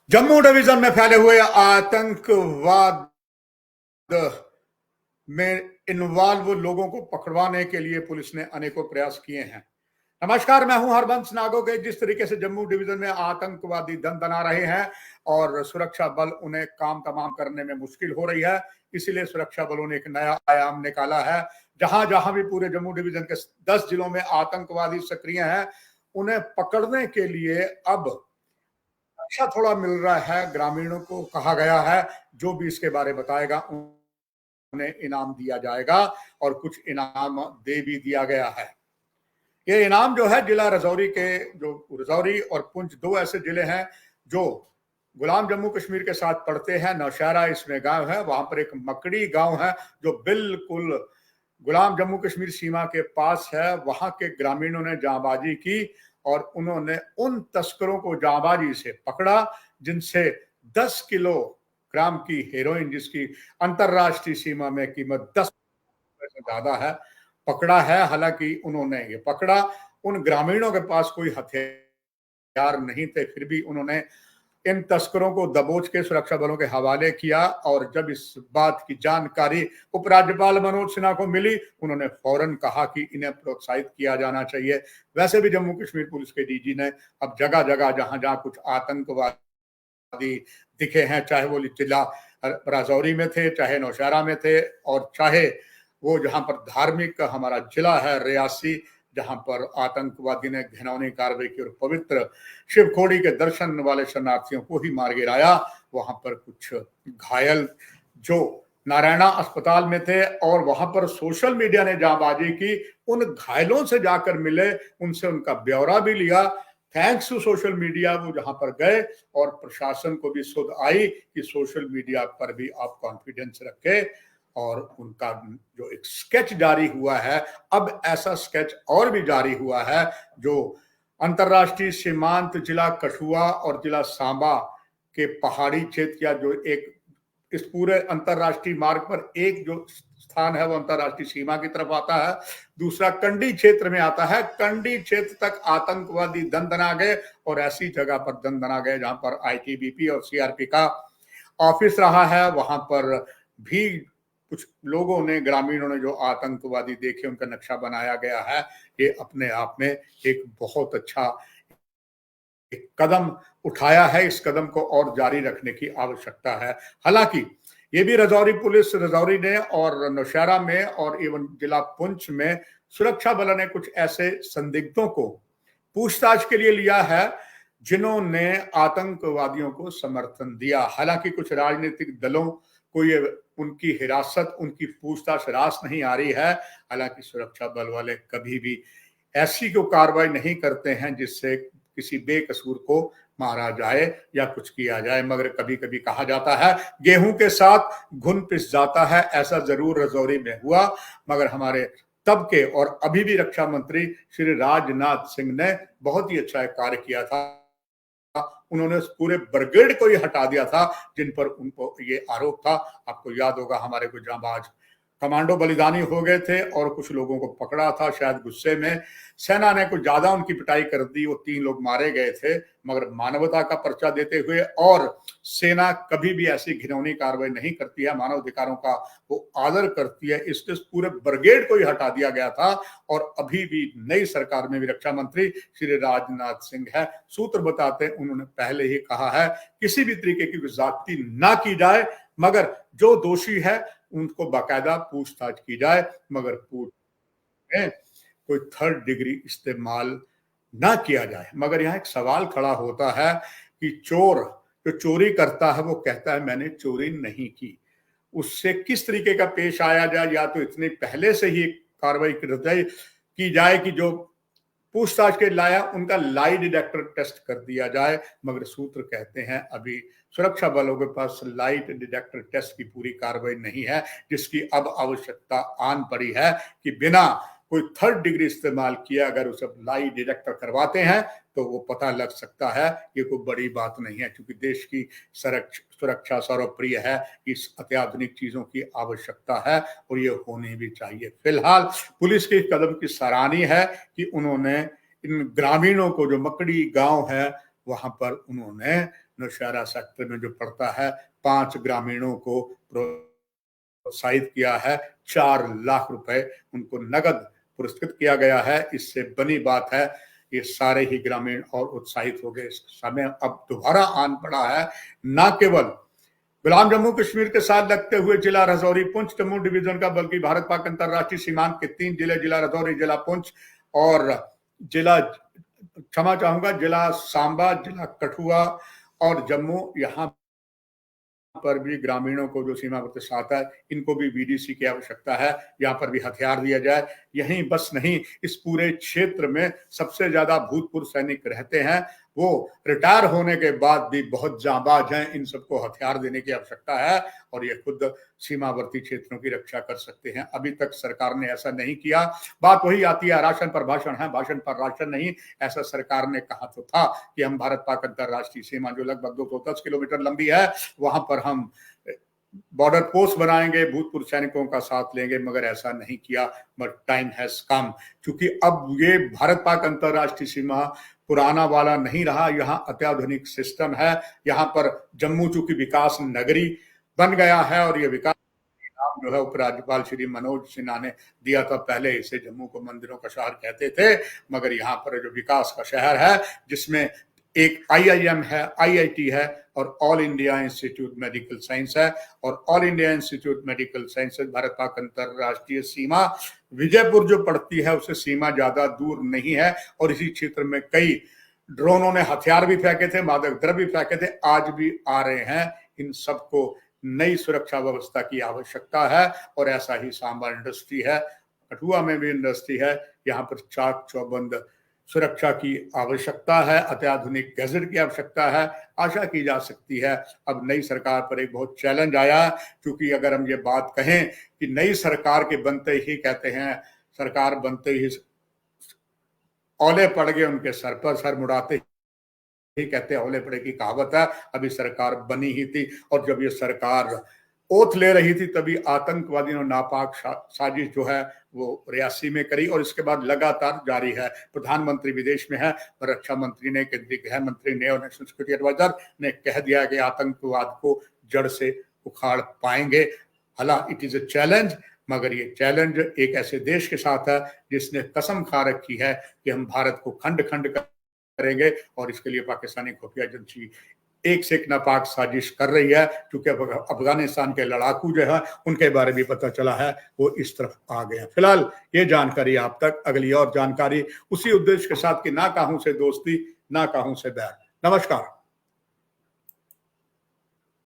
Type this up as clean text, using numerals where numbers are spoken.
Jammu division में फैले हुए आतंकवाद में इन्वॉल्व लोगों को पकड़वाने के लिए पुलिस ने अनेकों प्रयास किए हैं। नमस्कार, मैं हूं हरबंश नागोगे। जिस तरीके से जम्मू डिवीजन में आतंकवादी दना रहे हैं और सुरक्षा बल उन्हें काम तमाम करने में मुश्किल हो रही है, इसीलिए सुरक्षा बलों ने एक नया आयाम निकाला है। जहां जहां भी पूरे जम्मू डिवीजन के 10 जिलों में आतंकवादी सक्रिय हैं, उन्हें पकड़ने के लिए अब अच्छा थोड़ा मिल रहा है। ग्रामीणों को कहा गया है जो भी इसके बारे बताएगा उन्हें इनाम दिया जाएगा और कुछ इनाम दे भी दिया गया है। ये इनाम जो है जिला रजौरी के, जो रजौरी और पुंछ दो ऐसे जिले हैं जो गुलाम जम्मू कश्मीर के साथ पड़ते हैं। नौशहरा इसमें गांव है, वहां पर एक मकड़ी गांव है जो बिल्कुल गुलाम जम्मू कश्मीर सीमा के पास है। वहां के ग्रामीणों ने जांबाजी की और उन्होंने उन तस्करों को जांबाजी से पकड़ा जिनसे 10 किलोग्राम की हेरोइन, जिसकी अंतरराष्ट्रीय सीमा में कीमत 10 से ज्यादा है, पकड़ा है। हालांकि उन्होंने ये पकड़ा, उन ग्रामीणों के पास कोई हथियार नहीं थे, फिर भी उन्होंने इन तस्करों को दबोच के सुरक्षा बलों के हवाले किया। और जब इस बात की जानकारी उपराज्यपाल मनोज सिन्हा को मिली, उन्होंने फौरन कहा कि इन्हें प्रोत्साहित किया जाना चाहिए। वैसे भी जम्मू कश्मीर पुलिस के डीजी ने अब जगह जगह जहां जहां कुछ आतंकवादी दिखे हैं, चाहे वो जिला राजौरी में थे, चाहे नौशहरा में थे, और चाहे वो जहां पर धार्मिक हमारा जिला है रियासी, जहां पर आतंकवादी ने घिनौनी कार्रवाई की और पवित्र शिवखोड़ी के दर्शन वाले शरणार्थियों को ही मार गिराया, वहां पर कुछ घायल जो नारायणा अस्पताल में थे और वहां पर सोशल मीडिया ने जांबाजी की, उन घायलों से जाकर मिले, उनसे उनका ब्यौरा भी लिया। थैंक्स टू सोशल मीडिया वो जहां पर गए और प्रशासन को भी सुध आई कि सोशल मीडिया पर भी आप कॉन्फिडेंस रखें। और उनका जो एक स्केच जारी हुआ है, अब ऐसा स्केच और भी जारी हुआ है जो अंतरराष्ट्रीय सीमांत जिला कठुआ और जिला सांबा के पहाड़ी क्षेत्र, या जो एक इस पूरे अंतरराष्ट्रीय मार्ग पर एक जो स्थान है वो अंतरराष्ट्रीय सीमा की तरफ आता है, दूसरा कंडी क्षेत्र में आता है। कंडी क्षेत्र तक आतंकवादी दंदना गए और ऐसी जगह पर दंदना गए जहां पर आईटीबीपी और सीआरपी का ऑफिस रहा है। वहां पर भी कुछ लोगों ने, ग्रामीणों ने जो आतंकवादी देखे, उनका नक्शा बनाया गया है। ये अपने आप में एक बहुत अच्छा एक कदम उठाया है। इस कदम को और जारी रखने की आवश्यकता है। हालांकि ये भी रजौरी पुलिस, रजौरी ने और नौशहरा में और एवं जिला पुंछ में सुरक्षा बल ने कुछ ऐसे संदिग्धों को पूछताछ के लिए लिया है जिन्होंने आतंकवादियों को समर्थन दिया। हालांकि कुछ राजनीतिक दलों को ये उनकी हिरासत, उनकी पूछताछ रास नहीं आ रही है। हालांकि सुरक्षा बल वाले कभी भी ऐसी को कार्रवाई नहीं करते हैं जिससे किसी बेकसूर को मारा जाए या कुछ किया जाए, मगर कभी कभी कहा जाता है गेहूं के साथ घुन पिस जाता है। ऐसा जरूर रजौरी में हुआ, मगर हमारे तब के और अभी भी रक्षा मंत्री श्री राजनाथ सिंह ने बहुत ही अच्छा कार्य किया था। उन्होंने उस पूरे ब्रिगेड को ही हटा दिया था जिन पर उनको ये आरोप था। आपको याद होगा हमारे कुछ जांबाज कमांडो बलिदानी हो गए थे और कुछ लोगों को पकड़ा था, शायद गुस्से में सेना ने कुछ ज्यादा उनकी पिटाई कर दी, वो 3 लोग मारे गए थे। मगर मानवता का पर्चा देते हुए, और सेना कभी भी ऐसी घिनौनी कार्रवाई नहीं करती है, मानव अधिकारों का वो आदर करती है, इसलिए पूरे ब्रिगेड को ही हटा दिया गया था। और अभी भी नई सरकार में भी रक्षा मंत्री श्री राजनाथ सिंह है। सूत्र बताते हैं उन्होंने पहले ही कहा है किसी भी तरीके की ज्यादती ना की जाए, मगर जो दोषी है उनको बाकायदा पूछताछ की जाए, मगर पूछ में कोई थर्ड डिग्री इस्तेमाल ना किया जाए। मगर यहाँ एक सवाल खड़ा होता है कि चोर जो चोरी करता है वो कहता है मैंने चोरी नहीं की, उससे किस तरीके का पेश आया जाए। या तो इतनी पहले से ही कार्रवाई की जाए कि जो पूछताछ के लाया उनका लाई डिटेक्टर टेस्ट कर दिया जाए, मगर सूत्र कहते हैं अभी सुरक्षा बलों के पास लाइट डिटेक्टर टेस्ट की पूरी कार्रवाई नहीं है, जिसकी अब आवश्यकता आन पड़ी है कि बिना कोई थर्ड डिग्री इस्तेमाल किया अगर उसे लाई डिटेक्टर करवाते हैं तो वो पता लग सकता है। ये कोई बड़ी बात नहीं है, क्योंकि देश की सुरक्षा सर्वप्रिय है, इस अत्याधुनिक चीजों की आवश्यकता है और ये होनी भी चाहिए। फिलहाल पुलिस के कदम की सराहनीय है कि उन्होंने इन ग्रामीणों को, जो मकड़ी गांव है वहां पर उन्होंने नौशहरा सेक्टर में जो पड़ता है 5 ग्रामीणों को प्रोत्साहित किया है। 4 लाख रुपए उनको नगद पुरस्कृत किया गया है। इससे बनी बात है, ये सारे ही ग्रामीण और उत्साहित हो गए। इस समय अब दोबारा आन पड़ा है, न केवल गुलाम जम्मू कश्मीर के साथ लगते हुए जिला राजौरी पुंछ जम्मू डिवीजन का, बल्कि भारत पाक अंतरराष्ट्रीय सीमांत के 3 जिले, जिला राजौरी, जिला पुंछ और जिला, क्षमा चाहूंगा, जिला सांबा, जिला कठुआ और जम्मू, यहाँ पर भी ग्रामीणों को जो सीमावर्ती साथ है इनको भी वीडीसी की आवश्यकता है। यहाँ पर भी हथियार दिया जाए। यहीं बस नहीं, इस पूरे क्षेत्र में सबसे ज्यादा भूतपूर्व सैनिक रहते हैं। वो रिटायर होने के बाद भी बहुत जांबाज हैं। इन सबको हथियार देने की आवश्यकता है और ये खुद सीमावर्ती क्षेत्रों की रक्षा कर सकते हैं। अभी तक सरकार ने ऐसा नहीं किया। बात वही आती है, राशन पर भाषण है, भाषण पर राशन नहीं। ऐसा सरकार ने कहा तो था कि हम भारत पाक अंतरराष्ट्रीय सीमा जो लगभग 210 किलोमीटर लंबी है, वहां पर हम बॉर्डर पोस्ट बनाएंगे, भूतपूर्व सैनिकों का साथ लेंगे, मगर ऐसा नहीं किया। बट टाइम हैज कम, क्योंकि अब ये भारत पाक अंतरराष्ट्रीय सीमा पुराना वाला नहीं रहा। यहाँ अत्याधुनिक सिस्टम है। यहाँ पर जम्मू चूंकि विकास नगरी बन गया है और ये विकास नाम जो है उपराज्यपाल श्री मनोज सिन्हा ने दिया था। पहले इसे जम्मू को मंदिरों का शहर कहते थे, मगर यहाँ पर जो विकास का शहर है, जिसमें एक IIM है, IIT है और all India institute medical science है। और all India institute medical sciences Bharat Pak अंतरराष्ट्रीय सीमा विजयपुर जो पड़ती है उससे सीमा ज्यादा दूर नहीं है। और इसी क्षेत्र में कई ड्रोनों ने हथियार भी फेंके थे, मादक द्रव्य भी फेंके थे, आज भी आ रहे हैं। इन सबको नई सुरक्षा व्यवस्था की आवश्यकता है और ऐसा ही सांबा इंडस्ट्री है, कठुआ में भी इंडस्ट्री है। यहाँ पर चाक चौबंद सुरक्षा की आवश्यकता है, अत्याधुनिक गैजेट की आवश्यकता है। आशा की जा सकती है अब नई सरकार पर एक बहुत चैलेंज आया, क्योंकि अगर हम ये बात कहें कि नई सरकार के बनते ही, कहते हैं सरकार बनते ही औले पड़ गए उनके सर पर, सर मुड़ाते ही कहते हैं औले पड़े की कहावत है। अभी सरकार बनी ही थी और जब ये सरकार ओथ ले रही थी तभी आतंकवादियों ने नापाक साजिश जो है वो रियासी में करी और इसके बाद लगातार जारी है। प्रधानमंत्री विदेश में है, रक्षा मंत्री ने, केंद्रीय गृह मंत्री ने और नेशनल सिक्योरिटी एडवाइजर ने कह दिया कि आतंकवाद को जड़ से उखाड़ पाएंगे। हालांकि इट इज अ चैलेंज, मगर ये चैलेंज एक ऐसे देश के साथ है जिसने कसम खा रखी है कि हम भारत को खंड खंड करेंगे और इसके लिए पाकिस्तानी खुफिया एजेंसी एक से एक नापाक साजिश कर रही है। क्योंकि अफगानिस्तान के लड़ाकू जो है उनके बारे में पता चला है, वो इस तरफ आ गए हैं। फिलहाल ये जानकारी आप तक, अगली और जानकारी उसी उद्देश्य के साथ कि ना काहू से दोस्ती ना काहू से बैर। नमस्कार।